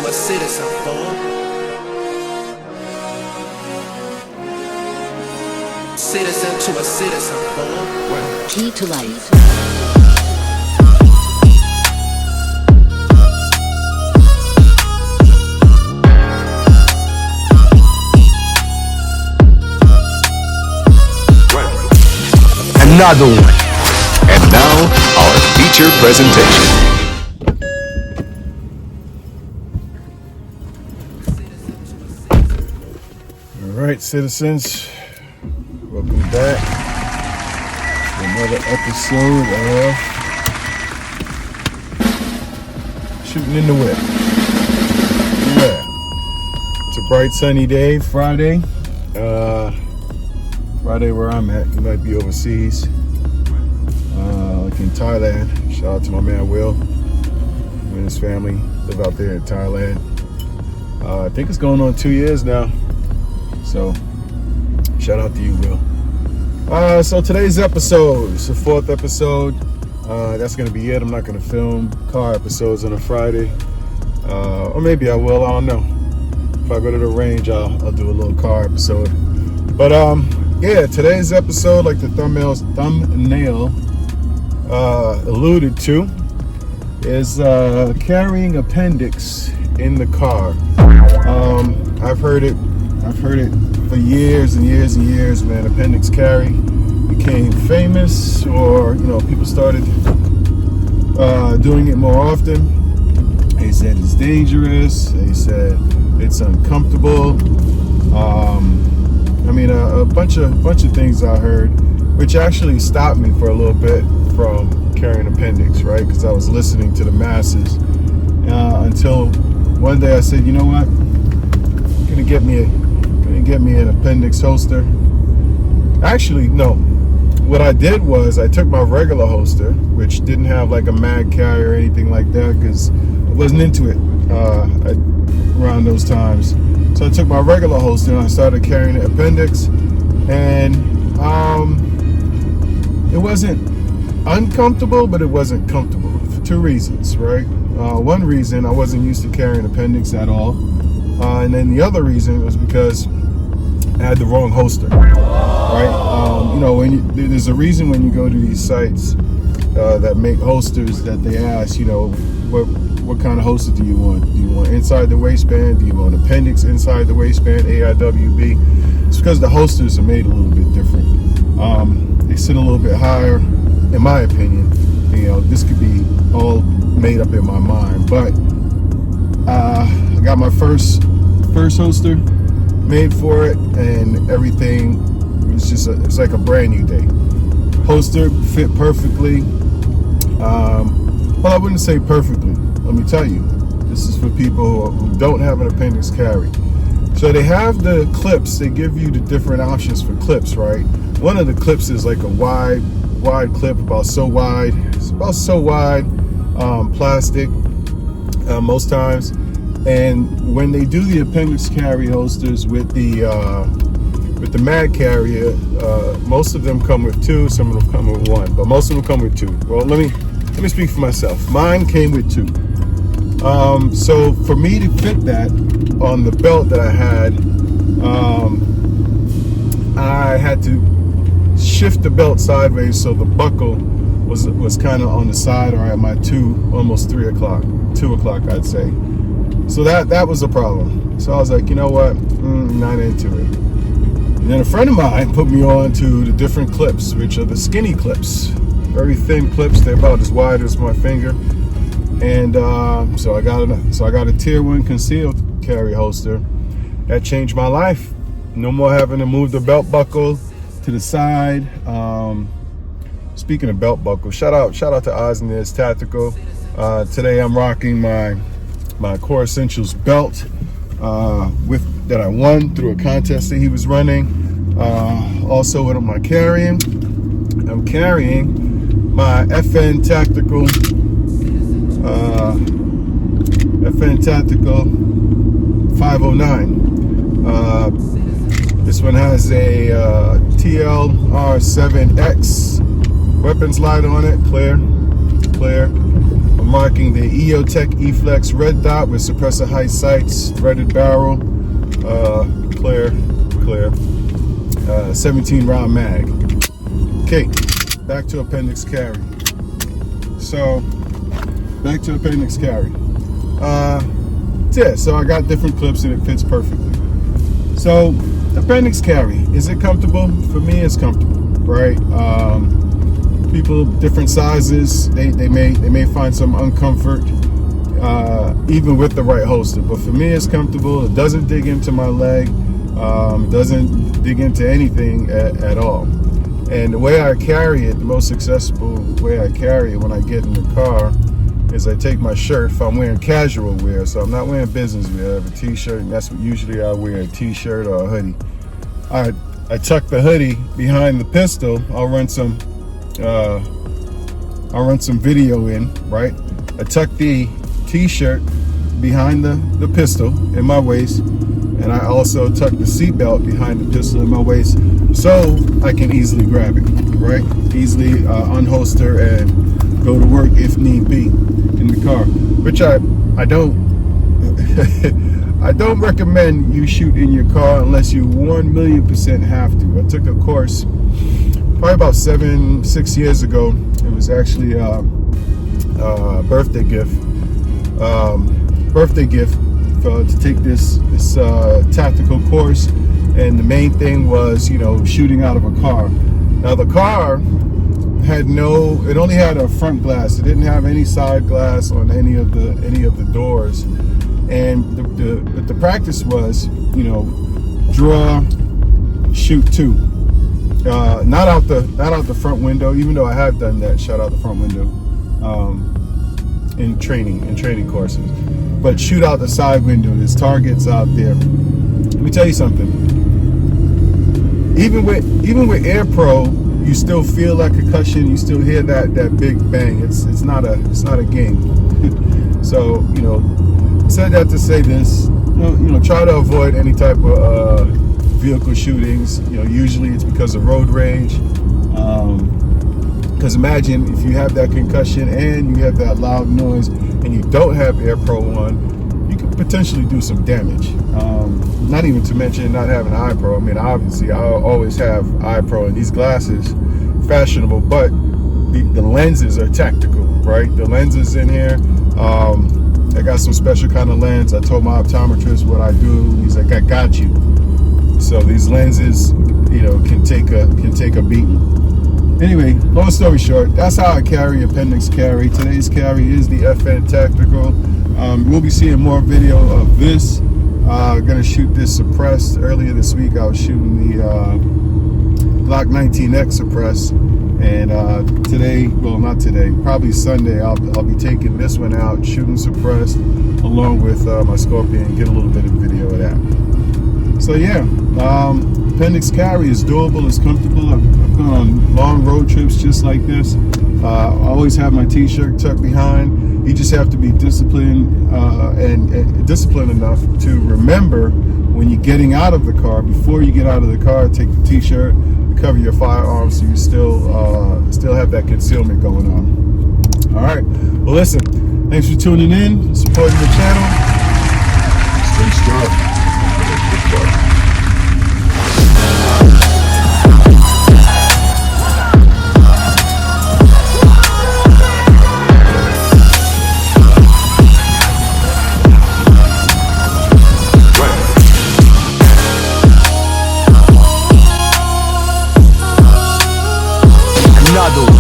a citizen, fool. Citizen to a citizen, fool. Key to life. Another one. And now, our feature presentation. All right, citizens, welcome back to another episode of Shooting in the Whip. Yeah, it's a bright sunny day, Friday. Friday where I'm at. You might be overseas, like in Thailand. Shout out to my man Will and his family. Live out there in Thailand. I think it's going on 2 years now. So, shout out to you, Will. So today's episode is the 4th episode. That's going to be it. I'm not going to film car episodes on a Friday. Or maybe I will. I don't know. If I go to the range, I'll do a little car episode. But, yeah, today's episode, like the thumbnail alluded to, is carrying Appendix in the car. I've heard it for years and years and years, man. Appendix carry became famous, or people started doing it more often. They said it's dangerous. They said it's uncomfortable. A bunch of things I heard, which actually stopped me for a little bit from carrying Appendix, right? Because I was listening to the masses until one day I said, you know what? I'm gonna get me an Appendix holster. Actually, no. What I did was I took my regular holster, which didn't have like a mag carrier or anything like that, because I wasn't into it around those times. So I took my regular holster and I started carrying the Appendix, and it wasn't uncomfortable, but it wasn't comfortable for 2 reasons, right? One reason, I wasn't used to carrying Appendix at all, and then the other reason was because I had the wrong holster, right? There's a reason when you go to these sites that make holsters that they ask, what kind of holster do you want? Do you want inside the waistband? Do you want Appendix inside the waistband, AIWB? It's because the holsters are made a little bit different. They sit a little bit higher, in my opinion. This could be all made up in my mind, but I got my first holster made for it, and everything was it's like a brand new day. Holster fit perfectly. Well, I wouldn't say perfectly. Let me tell you, this is for people who don't have an Appendix carry. So they have the clips. They give you the different options for clips, right? One of the clips is like a wide clip, about so wide. It's about so wide, plastic most times. And when they do the Appendix carry holsters with the mag carrier, most of them come with 2, some of them come with 1, but most of them come with 2. Well, let me speak for myself. Mine came with 2. So for me to fit that on the belt that I had to shift the belt sideways so the buckle was kind of on the side, or at my 2 o'clock, I'd say. So that was a problem. So I was like, you know what? Not into it. And then a friend of mine put me on to the different clips, which are the skinny clips. Very thin clips. They're about as wide as my finger. And so I got a tier 1 concealed carry holster. That changed my life. No more having to move the belt buckle to the side. Speaking of belt buckle, shout out to Osnes Tactical. Today I'm rocking my Core Essentials belt that I won through a contest that he was running. Also, what am I carrying? I'm carrying my FN Tactical 509. This one has a TLR7X weapons light on it, clear. I'm rocking the EOTech E-Flex red dot with suppressor height sights, threaded barrel, clear, 17 round mag. Okay, back to appendix carry. So, back to appendix carry. Yeah, so I got different clips and it fits perfectly. So, appendix carry, is it comfortable? For me, it's comfortable, right? People different sizes, they may find some uncomfort, even with the right holster. But for me, it's comfortable. It doesn't dig into my leg. It doesn't dig into anything at all. And the way I carry it, the most accessible way I carry it when I get in the car is I take my shirt, if I'm wearing casual wear, so I'm not wearing business wear, I have a t-shirt, and that's what usually I wear, a t-shirt or a hoodie. I tuck the hoodie behind the pistol. I'll run some video in, right? I tuck the t-shirt behind the pistol in my waist, and I also tuck the seatbelt behind the pistol in my waist so I can easily grab it, right? Easily unholster and go to work if need be in the car, which I don't I don't recommend you shoot in your car unless you 1,000,000% have to. I took a course probably about 6 years ago. It was actually a birthday gift to take this tactical course, and the main thing was, you know, shooting out of a car. Now the car had it only had a front glass. It didn't have any side glass on any of the doors. And the practice was, you know, draw, shoot two. Not out the front window, even though I have done that, shot out the front window in training courses. But shoot out the side window. There's targets out there. Let me tell you something. Even with Air Pro, you still feel that concussion. You still hear that big bang. It's not a game. So, you know, said that to say this. You know, try to avoid any type of vehicle shootings. You know, usually it's because of road rage. Because imagine if you have that concussion and you have that loud noise and you don't have Air Pro on, you could potentially do some damage. Not even to mention not having eye pro. I mean, obviously I always have eye pro, and these glasses fashionable, but the lenses are tactical, right? The lenses in here, I got some special kind of lens. I told my optometrist what I do. He's like, I got you. So these lenses, you know, can take a beating. Anyway, long story short, that's how I carry appendix carry. Today's carry is the FN Tactical. We'll be seeing more video of this. Gonna shoot this suppressed. Earlier this week I was shooting the Glock 19X suppressed, and today, well, not today, probably Sunday, I'll be taking this one out, shooting suppressed along with my Scorpion, and get a little bit of video of that. So yeah, appendix carry is doable, it's comfortable. I've gone on long road trips just like this. I always have my t-shirt tucked behind. You just have to be disciplined and disciplined enough to remember when you're getting out of the car, before you get out of the car, take the t-shirt, cover your firearms so you still have that concealment going on. All right, well listen, thanks for tuning in, supporting the channel. Stay strong. Another one.